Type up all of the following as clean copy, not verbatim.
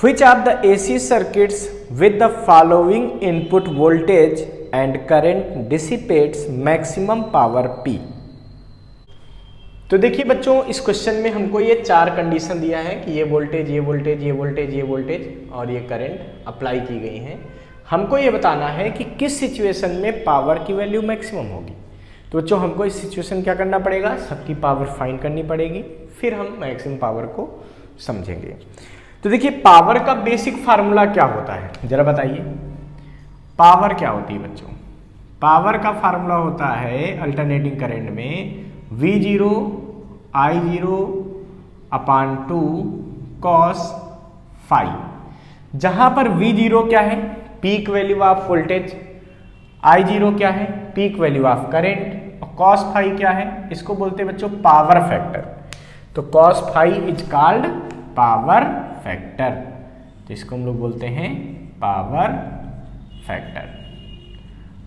Which of the AC circuits with the following input voltage and current dissipates maximum power P? तो देखिए बच्चों, इस question में हमको ये चार कंडीशन दिया है कि ये वोल्टेज, ये वोल्टेज, ये वोल्टेज, ये वोल्टेज और ये करंट अप्लाई की गई हैं। हमको ये बताना है कि किस सिचुएशन में पावर की वैल्यू मैक्सिमम होगी। तो बच्चों, हमको इस सिचुएशन क्या करना पड़ेगा, सबकी पावर फाइंड करनी पड़ेगी, फिर हम मैक्सिमम पावर को समझेंगे। तो देखिए, पावर का बेसिक फार्मूला क्या होता है, जरा बताइए। पावर क्या होती है बच्चों? पावर का फार्मूला होता है अल्टरनेटिंग करंट में V0 I0 अपान 2 cos phi, जहां पर V0 क्या है, peak value of voltage, I0 क्या है, पीक वैल्यू ऑफ करंट, और cos phi क्या है, इसको बोलते हैं बच्चों पावर फैक्टर। तो cos phi is called power factor, तो इसको हम लोग बोलते हैं पावर फैक्टर।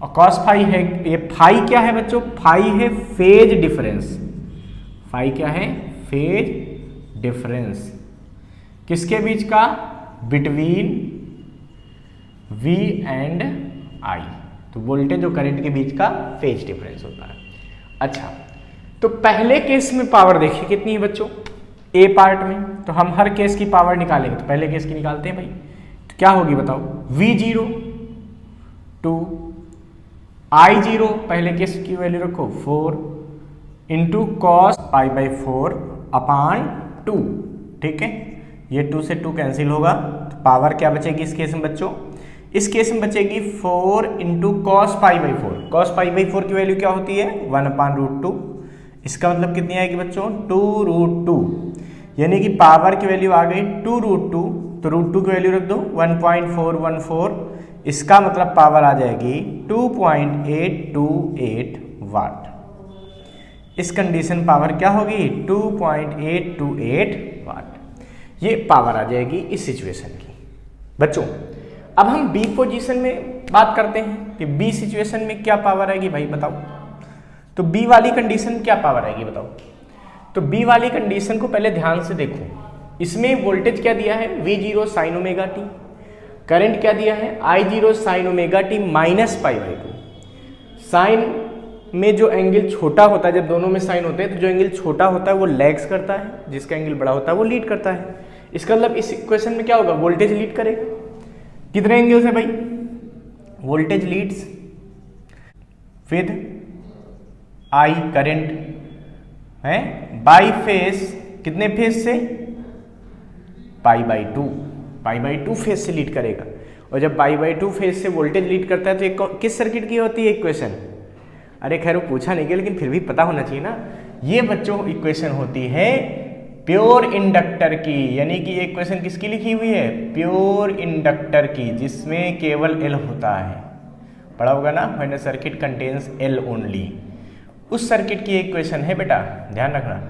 और cos phi है, ये phi क्या है बच्चों, phi है फेज डिफरेंस। phi क्या है, फेज डिफरेंस किसके बीच का, बिटवीन V एंड I। तो वोल्टेज और करंट के बीच का फेज डिफरेंस होता है। अच्छा, तो पहले केस में पावर देखिए कितनी है बच्चों, ए पार्ट में। तो हम हर केस की पावर निकालेंगे, तो पहले केस की निकालते हैं भाई। तो क्या होगी बताओ, V0 टू I0, पहले केस की वैल्यू रखो 4 इंटू कॉस पाई बाई 4 अपान 2। ठीक है, ये 2 से 2 कैंसिल होगा, तो पावर क्या बचेगी इस केस में बच्चों, इस केस में बचेगी 4 into cos pi by 4। Cos pi by 4 की वैल्यू क्या होती है, 1 अपान रूट 2। इसका मतलब कितनी आएगी बच्चों, 2 रूट 2, यानी कि पावर की वैल्यू आ गई 2 रूट 2। तो रूट 2 की वैल्यू रख दो 1.414, इसका मतलब पावर आ जाएगी 2.828 वाट। इस कंडीशन पावर क्या होगी, 2.828 वाट। ये पावर आ जाएगी इस सिचुएशन की। बच्चों, अब हम बी पोजीशन में बात करते हैं कि बी सिचुएशन में क्या पावर आएगी भाई बताओ। तो बी वाली कंडीशन क्या पावर आएगी बताओ। तो बी वाली कंडीशन को पहले ध्यान से देखो। इसमें वोल्टेज क्या दिया है, V0 sine omega T, current क्या दिया है, I0 sine omega T minus pi by 2। Sine में जो एंगल छोटा होता है, जब दोनों में साइन होते हैं तो जो एंगल छोटा होता है वो लैग्स करता है, जिसका एंगल बड़ा होता है वो लीड करता है। इसका मतलब इस इक्वेशन में क्या होगा, वोल्टेज लीड करेगा। कितने एंगल से भाई, voltage leads with I current है बाई फेस, कितने फेस से, pi by 2, pi by 2 phase से लीड करेगा। और जब पाई बाई 2 फेज से वोल्टेज लीड करता है तो एक किस सर्किट की होती है इक्वेशन, अरे खैर वो पूछा नहीं गया लेकिन फिर भी पता होना चाहिए ना। ये बच्चों इक्वेशन होती है प्योर इंडक्टर की, यानी कि ये इक्वेशन किसकी लिखी हुई है, प्योर इंडक्टर की, जिसमें केवल L होता है। पढ़ा होगा ना, when a circuit contains L only, उस सर्किट की इक्वेशन है बेटा, ध्यान रखना।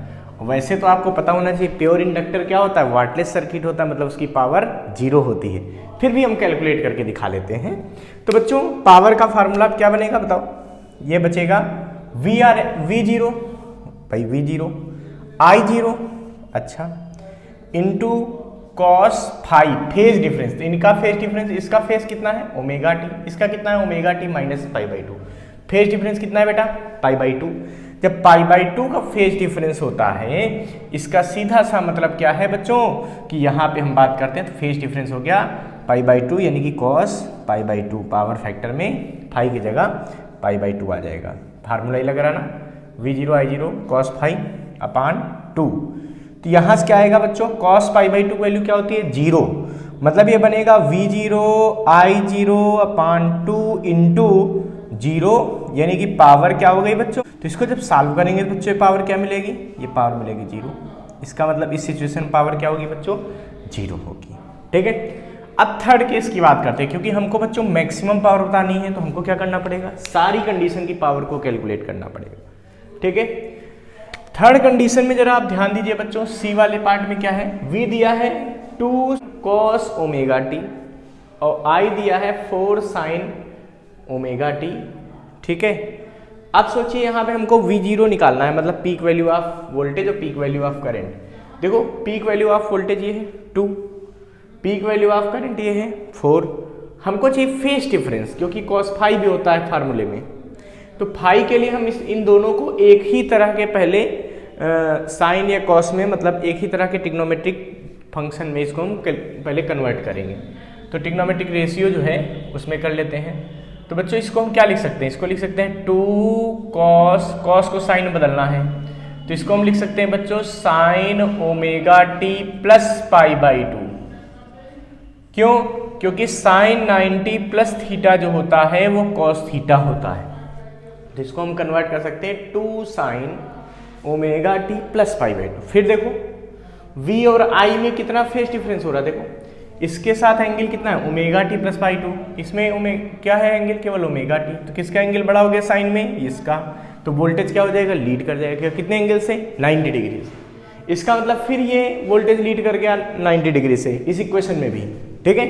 वैसे तो आपको पता होना चाहिए प्योर इंडक्टर क्या होता है, वाटलेस सर्किट होता है, मतलब उसकी पावर 0 होती है। फिर भी हम कैलकुलेट करके दिखा लेते हैं। तो बच्चों, पावर का फार्मूला क्या बनेगा बताओ, ये बचेगा V0 भाई V0 I0, अच्छा, into cos phi, phase difference, तो इनका फेज डिफरेंस, इसका फेज कितना है ओमेगा टी, इसका कितना है omega T minus pi by 2। Phase difference कितना है बेटा, पाई बाई 2। जब पाई बाई 2 का फेज डिफरेंस होता है, इसका सीधा सा मतलब क्या है बच्चों कि यहाँ पे हम बात करते हैं तो फेज डिफरेंस हो गया पाई बाई 2, यानी कि cos pi by 2। Power factor में फाई की जगह पाई बाई 2 आ जाएगा। फार्मूला ही लग रहा ना, V0 I0 कॉस फाई अपान 2। तो यहाँ से क्या आएगा बच्चों, कॉस पाई बाई 2 वैल्यू क्या होती है, 0, मतलब ये बनेगा V0 I0 अपान 2 इंटू 0, यानी कि पावर क्या हो गई बच्चों। तो इसको जब सॉल्व करेंगे तो बच्चों पावर क्या मिलेगी, ये पावर मिलेगी 0। इसका मतलब इस सिचुएशन पावर क्या होगी बच्चों, 0 होगी। ठीक है, अब थर्ड केस की बात करते हैं, क्योंकि हमको बच्चों मैक्सिमम पावर बतानी है तो हमको क्या करना पड़ेगा, सारी कंडीशन की पावर को कैलकुलेट करना पड़ेगा। ठीक है, थर्ड कंडीशन में जरा आप ध्यान दीजिए बच्चों, सी वाले पार्ट में क्या है, V दिया है 2 cos ओमेगा टी और I दिया है 4 sin ओमेगा टी। ठीक है, अब सोचिए यहाँ पे हमको V0 निकालना है, मतलब पीक वैल्यू ऑफ वोल्टेज और पीक वैल्यू ऑफ करंट। देखो पीक वैल्यू ऑफ वोल्टेज ये है 2, पीक वैल्यू ऑफ करंट ये है 4। हमको चाहिए फेज डिफरेंस, क्योंकि cos फाई भी होता है फार्मूले में। तो फाई के लिए हम इन दोनों को एक ही तरह के पहले साइन या कॉस में, मतलब एक ही तरह के ट्रिग्नोमेट्रिक फंक्शन में इसको हम पहले कन्वर्ट करेंगे। तो ट्रिग्नोमेट्रिक रेशियो जो है उसमें कर लेते हैं। तो बच्चों इसको हम क्या लिख सकते हैं, इसको लिख सकते हैं 2 cos को साइन में बदलना है, तो इसको हम लिख सकते हैं बच्चों sign omega T plus pi by 2। क्यों? क्योंकि साइन 90 प्लस थीटा जो होता है वो कॉस थीटा होता है। तो इसको हम कन्वर्ट कर सकते हैं 2 sign omega T plus pi by 2। फिर देखो v और i में कितना फेज डिफरेंस हो रहा है, देखो इसके साथ एंगल कितना है ओमेगा टी प्लस पाई 2, इसमें क्या है एंगल, केवल ओमेगा टी। तो किसका एंगल बड़ा हो गया साइन में, इसका। तो वोल्टेज क्या हो जाएगा, लीड कर जाएगा कितने एंगल से, 90 डिग्री से। इसका मतलब फिर ये वोल्टेज लीड कर गया 90 डिग्री से इस इक्वेशन में भी, ठीक है।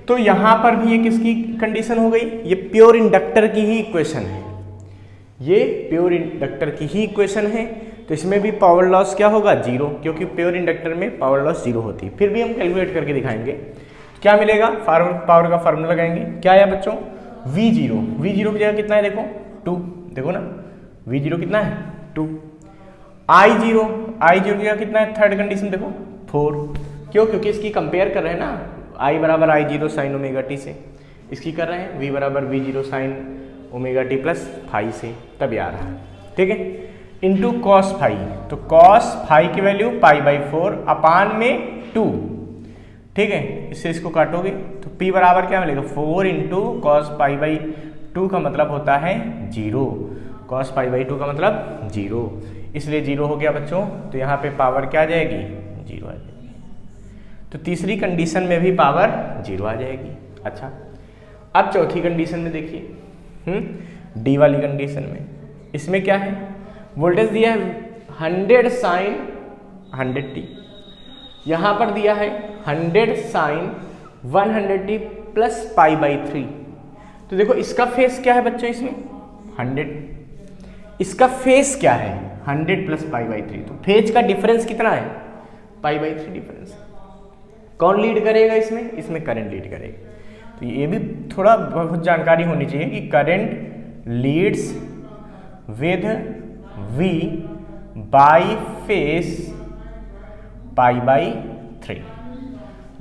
तो यहाँ पर भी ये किसकी कंडीशन हो गई, ये प्योर इंडक्टर की ही इक्वेशन है, ये प्योर इंडक्टर की ही इक्वेशन है। तो इसमें भी पावर लॉस क्या होगा, 0, क्योंकि प्योर इंडक्टर में पावर लॉस 0 होती है। फिर भी हम कैलकुलेट करके दिखाएंगे क्या मिलेगा, पावर का फार्मूला लगाएंगे। क्या है बच्चों, V0 की जगह कितना है, देखो 2, देखो ना V0 कितना है 2। I0 की जगह कितना है, थर्ड कंडीशन देखो 4। क्यों, क्योंकि इसकी कंपेयर कर रहे हैं ना, I बराबर I0 साइन ओमेगा टी से, इसकी कर रहे हैं V बराबर V0 sine omega T plus phi से, तब आ रहा है, ठीक है। इंटू कॉस फाई, तो कॉस फाई की वैल्यू पाई बाई 4 अपान में 2, ठीक है। इससे इसको काटोगे तो P बराबर क्या मिलेगा, 4 इंटू कॉस पाई बाई 2 का मतलब होता है 0, कॉस पाई बाई 2 का मतलब 0, इसलिए 0 हो गया बच्चों। तो यहाँ पे पावर क्या आ जाएगी, 0 आ जाएगी। तो तीसरी कंडीशन में भी पावर 0 आ जाएगी। अच्छा, अब चौथी कंडीशन में देखिए, डी वाली कंडीशन में, इसमें क्या है, वोल्टेज दिया है 100 साइन 100t, यहाँ पर दिया है 100 sign 100t plus pi by 3। तो देखो इसका फेस क्या है बच्चों, इसमें 100, इसका फेस क्या है 100 प्लस पाई बाई 3। तो फेज का डिफरेंस कितना है, पाई बाई 3 डिफरेंस। कौन लीड करेगा इसमें, इसमें करंट लीड करेगा। तो ये भी थोड़ा बहुत जानकारी होनी चाहिए कि current Leeds with V by face pi by 3,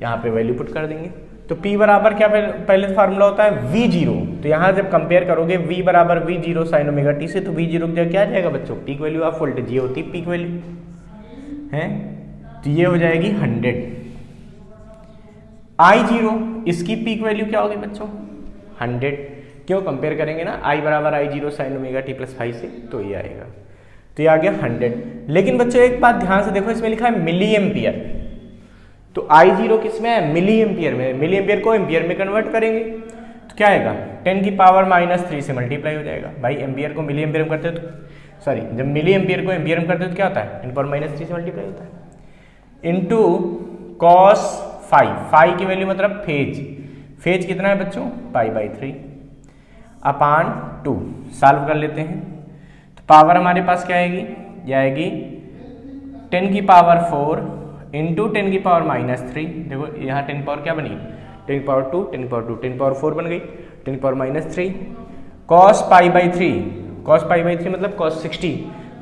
यहाँ पे वैल्यू पुट कर देंगे। तो P बराबर क्या पहले फार्मूला होता है V0, तो यहाँ जब कंपेयर करोगे V बराबर V0 साइन ओमेगा टी से, तो V0 की क्या आ जाएगा बच्चों, पीक वैल्यू ऑफ वोल्टेज, ये होती है पीक वैल्यू है, तो ये हो जाएगी 100। I0 इसकी पीक वैल्यू क्या होगी बच्चों, 100। क्यों, कंपेयर करेंगे ना I बराबर I0 sine omega T plus 5 से, तो ये आएगा। तो ये आ गया 100। लेकिन बच्चों एक बात ध्यान से देखो, इसमें लिखा है मिली एम्पियर, तो I0 किस में है, मिली एम्पियर में। मिली एम्पियर को एम्पियर में कन्वर्ट करेंगे तो क्या आएगा, 10 की पावर -3 से मल्टीप्लाई हो जाएगा। भाई एम्पियर को मिली एम्पियर में करते हो तो सॉरी, जब मिली एम्पियर को एम्पियर में करते हो तो क्या होता है, 10 पावर -3 से मल्टीप्लाई होता है। इंटू कॉस फाई की वैल्यू मतलब फेज कितना है बच्चों, पाई बाई 3 अपान 2। सॉल्व कर लेते हैं तो पावर हमारे पास क्या आएगी, ये आएगी 10 की पावर 4 इंटू 10 की पावर -3। देखो यहाँ 10 पावर क्या बनी, 10 पावर 2, 10 पावर 2, 10 पावर 4 बन गई, 10 power -3 cos pi by 3, cos pi by 3 मतलब कॉस 60,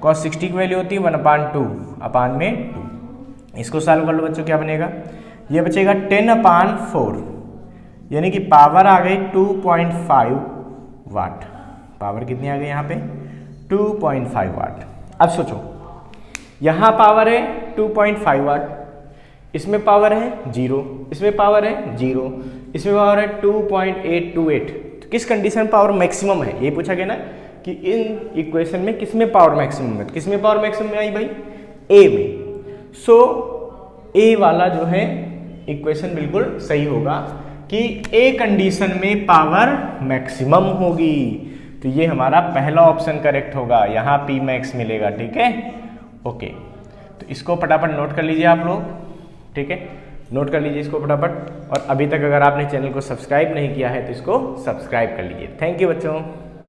कॉस 60 की वैल्यू होती है 1/2 अपान में 2। इसको सॉल्व कर लो बच्चों, क्या बनेगा, ये बचेगा 10/4, यानी कि पावर आ गई 2.5 वाट। पावर कितनी आ गई यहाँ पे, 2.5 वाट। अब सोचो यहाँ पावर है 2.5 वाट, इसमें पावर है 0, इसमें पावर है 0, इसमें पावर है 2.828। तो किस कंडीशन में पावर मैक्सिमम है, ये पूछा गया ना कि इन इक्वेशन में किस में पावर मैक्सिमम है। किस में पावर मैक्सिमम में आई भाई, ए में। सो ए वाला जो है इक्वेशन बिल्कुल सही होगा कि ए कंडीशन में पावर मैक्सिमम होगी। तो ये हमारा पहला ऑप्शन करेक्ट होगा, यहाँ पी मैक्स मिलेगा, ठीक है। ओके, तो इसको फटाफट नोट कर लीजिए आप लोग, ठीक है, नोट कर लीजिए इसको फटाफट। और अभी तक अगर आपने चैनल को सब्सक्राइब नहीं किया है तो इसको सब्सक्राइब कर लीजिए। थैंक यू बच्चों।